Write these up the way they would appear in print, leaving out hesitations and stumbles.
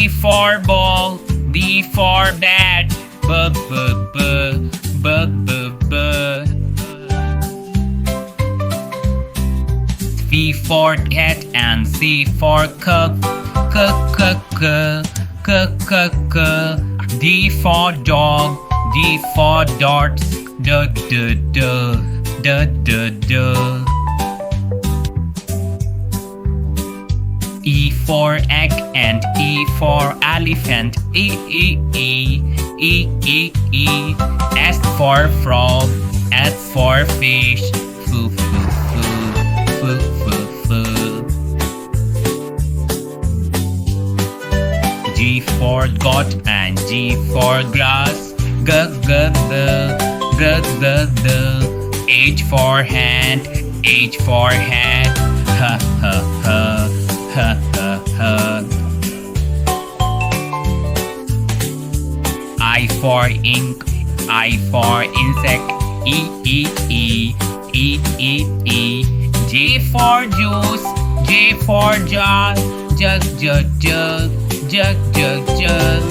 B for ball, B for bat, B, B, B, B, B, B. C for cat and C for cook, cook, cook, cook, cook, cook, cook. D for dog, D for darts, D, D, D, D, D, D. E for egg and E for elephant, E, E, E, E, E, E. S for frog, S for fish, foo, foo, foo, foo, foo, foo. G for goat and G for grass, G, G, G, G, G, G. H for hand, H for hat, H, H, H. Ha ha ha. I for ink, I for insect, E E E, E E E. J for juice, J for jar, jug jug jug, jug jug jug.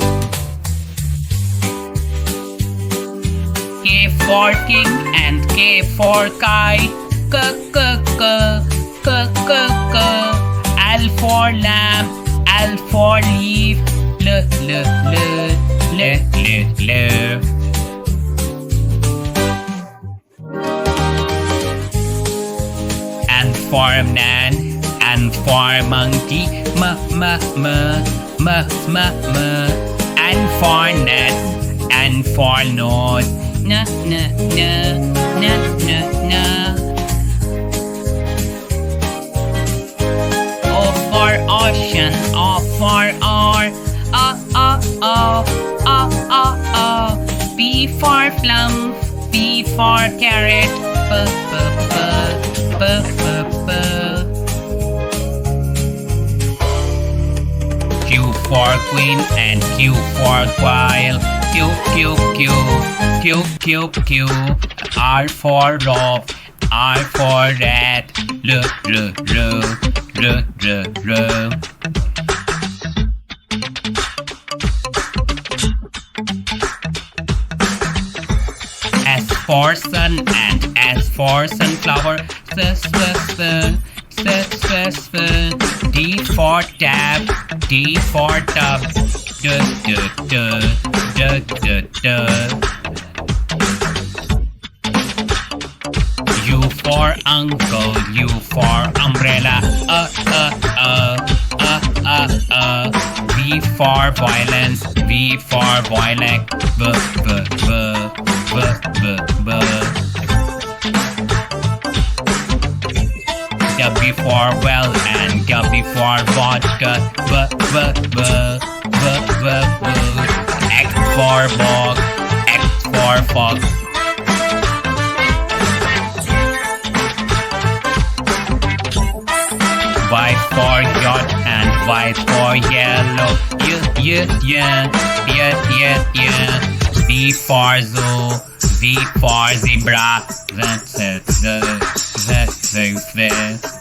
K for king and K for kite, k k k, k k k. L for lamb, L for leaf, L, L, L, L, L, L. N for man, N for monkey, M, M, M, M, M, M. N for net, N for nose, N, N, N, N, N, N. Ocean, O for R, P for plum, P for carrot, P, P, P, P, P, P. Q for queen and Q for quail, Q, Q, Q, Q, Q, Q. R for rock, R for rat, L, L, L. R, R, R. S for sun and S for sunflower, S, S, S, S, S, S. D for tab, D for tub, D, D, D, D, D, D. U for uncle, U for umbrella, V for violence, V for violet, B, B, B, B, B, B. W for well and W for vodka, B, B, B, B, B, B. X for bog, X for fox. Y for yacht and Y for yellow, Z for zoo, Z for zebra, Z, Z, Z, Z, Z, Z.